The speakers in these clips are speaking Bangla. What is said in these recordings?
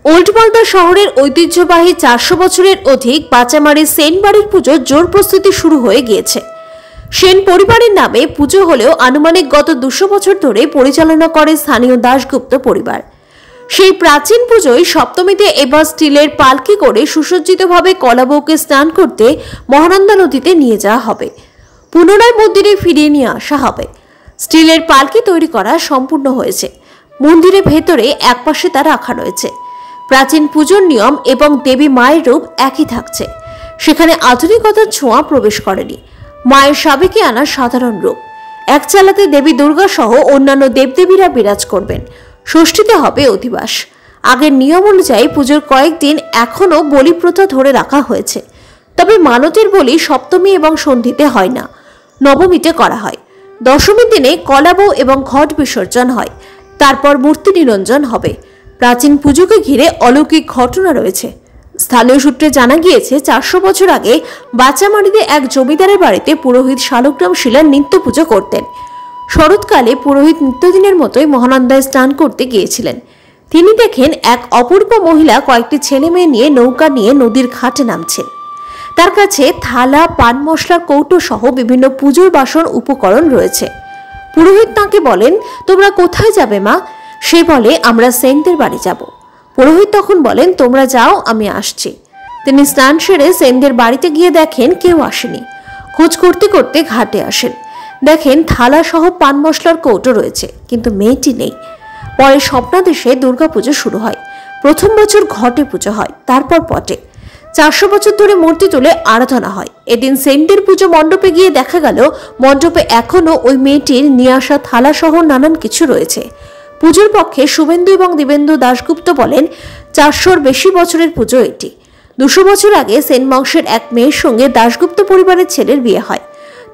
ওল্ড মালদা শহরের ঐতিহ্যবাহী 400 বছরের অধিক বাঁচামারি সেন বাড়ির পুজোর জোর প্রস্তুতি শুরু হয়ে গিয়েছে। সেন পরিবারের নামে পুজো হলেও আনুমানিক গত 200 বছর ধরে পরিচালনা করে স্থানীয় দাশগুপ্ত পরিবার। সেই প্রাচীন পুজোয় সপ্তমীতে এবার স্টিলের পালকি করে সুসজ্জিতভাবে কলাবউকে স্নান করতে মহানন্দা নদীতে নিয়ে যাওয়া হবে। পুনরায় মন্দিরে ফিরিয়ে নিয়ে আসা হবে। স্টিলের পালকি তৈরি করা সম্পূর্ণ হয়েছে। মন্দিরের ভেতরে একপাশে তা রাখা রয়েছে। প্রাচীন পুজোর নিয়ম এবং দেবী মায়ের রূপ একই থাকছে। সেখানে আধুনিকতার ছোঁয়া প্রবেশ করেনি। মায়ের সাবেকি আনা সাধারণ রূপ। এক চালাতে দেবী দুর্গা সহ অন্যান্য দেবদেবীরা বিরাজ করবেন। ষষ্ঠীতে হবে অধিবাস। আগের নিয়ম অনুযায়ী পুজোর কয়েকদিন এখনও বলি প্রথা ধরে রাখা হয়েছে। তবে মানতের বলি সপ্তমী এবং সন্ধিতে হয় না, নবমীতে করা হয়। দশমীর দিনে কলাবউ এবং ঘট বিসর্জন হয়। তারপর মূর্তি নিরঞ্জন হবে। প্রাচীন পুজোকে ঘিরে অলৌকিক ঘটনা রয়েছে। স্থানীয় সূত্রে জানা গিয়েছে 400 বছর আগে বাঁচামারিতে এক জমিদারের বাড়িতে পুরোহিত শালগ্রাম শিলার নিত্য পুজো করতেন। শরৎকালে পুরোহিত নিত্যদিনের মতোই মহানন্দায় স্নান করতে গিয়েছিলেন। তিনি দেখেন এক অপূর্ব মহিলা কয়েকটি ছেলে মেয়ে নিয়ে নৌকা নিয়ে নদীর ঘাটে নামছেন। তার কাছে থালা, পান মশলার কৌটো সহ বিভিন্ন পুজোর বাসন উপকরণ রয়েছে। পুরোহিত তাঁকে বলেন, তোমরা কোথায় যাবে মা? সে বলে, আমরা সেনদের বাড়ি যাব। পুরোহিত তখন বলেন, তোমরা যাও, আমি আসছি। তিনি স্নান সেরে সেনদের বাড়িতে গিয়ে দেখেন কেউ আসেনি। খোঁজ করতে করতে ঘাটে আসেন। দেখেন থালা সহ পান মশলার কৌটো রয়েছে, কিন্তু মেয়েটি নেই। পরে স্বপ্নাদেশে দুর্গাপুজো শুরু হয়। প্রথম বছর ঘটে পুজো হয়, তারপর পটে। 400 বছর ধরে মূর্তি তুলে আরাধনা হয়। এদিন সেনদের পুজো মণ্ডপে গিয়ে দেখা গেল মণ্ডপে এখনো ওই মেয়েটির নিয়ে আসা থালা সহ নানান কিছু রয়েছে। পুজোর পক্ষে শুভেন্দু এবং দিবেন্দু দাশগুপ্ত বলেন, 400-র বেশি বছরের পুজো এটি। 200 বছর আগে সেন বংশের এক মেয়ের সঙ্গে দাশগুপ্ত পরিবারের ছেলের বিয়ে হয়।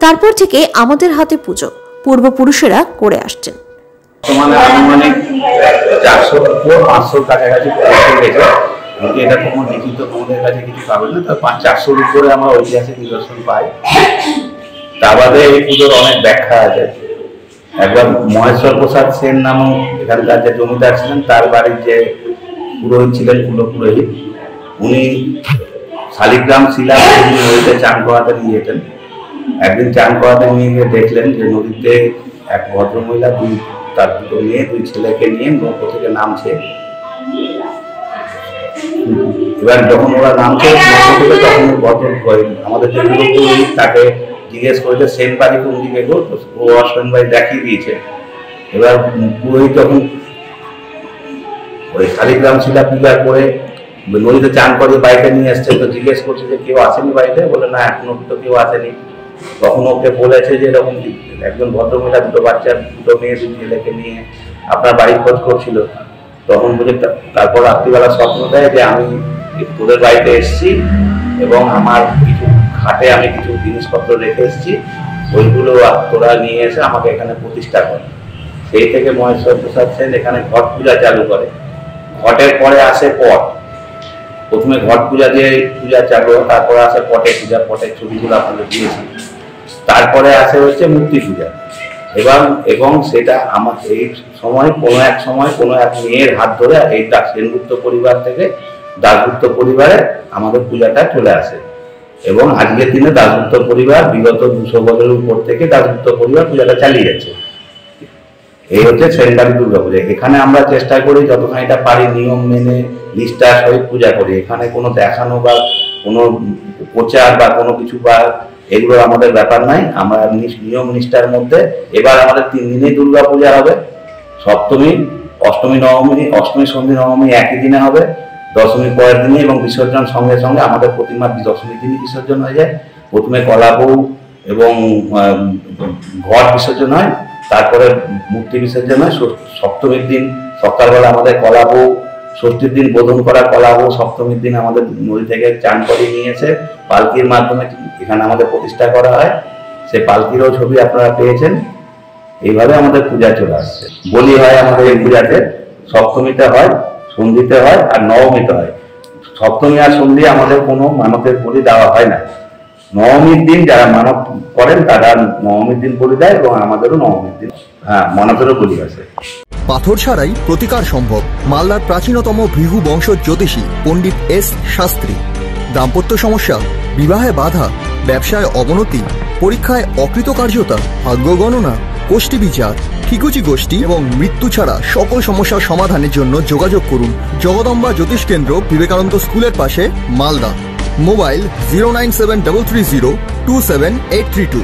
তারপর থেকে আমাদের হাতে পুজো পূর্বপুরুষেরা করে আসছেন। এটা কোনো লিখিত তোমাদের কাছে কিছু পাবেন না, 400-র উপরে আমরা ঐতিহাসিক নিদর্শন পাই। তা বাদে এই পুজোর অনেক ব্যাখ্যা আছে। একবার মহেশ্বর প্রসাদ সেন নামক এখানকার যে জমিদার ছিলেন, তার বাড়ির যে পুরোহিত ছিলেন, কুলপুরোহিত, উনি শালিগ্রাম শিলা নদীতে চান করাতে নিয়ে যেতেন। একদিন চান করাতে নিয়ে গিয়ে দেখলেন যে নদীতে এক ভদ্রমহিলা তার দুটো মেয়ে, 2 ছেলেকে নিয়ে নৌকো থেকে নামছে। এবার যখন ওরা নামছে তখন আমাদের যে পুরোহিত তাকে জিজ্ঞেস করেছে সেন বাড়ি কোন দিকে গো, ও সেন বাড়ি দেখিয়ে দিয়েছে। এবার পুরোহিত যখন ওই শালিগ্রাম শিলা পূজা করে নদীতে চান করে বাড়িতে নিয়ে আসছে, তো জিজ্ঞেস করছে যে কেউ আসেনি বাড়িতে? বলে না, এখনো তো কেউ আসেনি। তখন ওকে বলেছে যে এরকম একজন ভদ্রমহিলা 2 বাচ্চা, 2 মেয়ে, 2 ছেলেকে নিয়ে আপনার বাড়ি খোঁজ করছিল। তখন বুঝে তারপর রাত্রিবেলা স্বপ্ন দেয় যে আমি তোদের বাড়িতে এসেছি এবং আমার কিছু ঘাটে আমি কিছু জিনিসপত্র রেখে এসেছি, ওইগুলো তোরা নিয়ে এসে আমাকে এখানে প্রতিষ্ঠা করে। সেই থেকে মহেশ্বর প্রসাদ সেন এখানে ঘট পূজা চালু করে। ঘটের পরে আসে পট। প্রথমে ঘট পূজা দিয়ে পূজা চালু হয়, তারপরে আসে পটে পূজা। পটের ছবিগুলো আপনাদের দিয়েছি। তারপরে আসে হচ্ছে মূর্তি পূজা। এবং সেটা আমার এই সময় কোনো এক মেয়ের হাত ধরে এই সেনগুপ্ত পরিবার থেকে দাশগুপ্ত পরিবারে আমাদের পূজাটা চলে আসে। এবং আজকের দিনে দাশগুপ্ত পরিবার বিগত 200 বছরের উপর থেকে দাশগুপ্ত পরিবার পূজাটা চালিয়ে যাচ্ছে। এই হচ্ছে সেনবাড়ি দুর্গা পূজা। এখানে আমরা চেষ্টা করি যতখানিটা পারি নিয়ম মেনে নিষ্ঠার সহিত পূজা করি। এখানে কোনো দেখানো বা কোনো প্রচার বা কোনো কিছু বা এগুলো আমাদের ব্যাপার নাই। আমরা নিয়ম নিষ্ঠার মধ্যে। এবার আমাদের 3 দিনেই দুর্গা পূজা হবে। সপ্তমী, অষ্টমী, নবমী, অষ্টমী, সন্ধি, নবমী একই দিনে হবে। দশমী পরের দিনে এবং বিসর্জন সঙ্গে সঙ্গে আমাদের প্রতিমা দশমীর দিনই বিসর্জন হয়ে যায়। প্রথমে কলাবউ এবং ঘট বিসর্জন হয়, তারপরে মূর্তি বিসর্জন হয়। সপ্তমীর দিন সকালবেলা আমাদের কলাবউ, ষষ্ঠীর দিন বোধন করা কলাবউ, সপ্তমীর দিন আমাদের নদী থেকে চান করে নিয়ে এসে পালকির মাধ্যমে এখানে আমাদের প্রতিষ্ঠা করা হয়। সে পালকিরও ছবি আপনারা পেয়েছেন। এইভাবে আমাদের পূজা চলে আসছে। বলি হয় আমাদের এই পূজাতে, সপ্তমীতে হয়, সন্ধিতে হয় আর নবমীতে হয়। সপ্তমী আর সন্ধি আমাদের কোনো মানতের বলি দেওয়া হয় না। নবমীর দিন যারা মানত করেন তারা নবমীর দিন বলি দেয় এবং আমাদেরও নবমীর দিন মানতেরও বলি আছে। পাথর ছাড়াই প্রতিকার সম্ভব। মালদার প্রাচীনতম ভৃগু বংশ জ্যোতিষী পণ্ডিত এস শাস্ত্রী। দাম্পত্য সমস্যা, বিবাহে বাধা, ব্যবসায় অবনতি, পরীক্ষায় অকৃতকার্যতা, ভাগ্য গণনা, গোষ্ঠী বিচার, ঠিকুচি গোষ্ঠী এবং মৃত্যু ছাড়া সকল সমস্যার সমাধানের জন্য যোগাযোগ করুন জগদম্বা জ্যোতিষ কেন্দ্র, বিবেকানন্দ স্কুলের পাশে, মালদা। মোবাইল 09730278332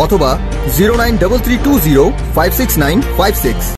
অথবা 09332056956।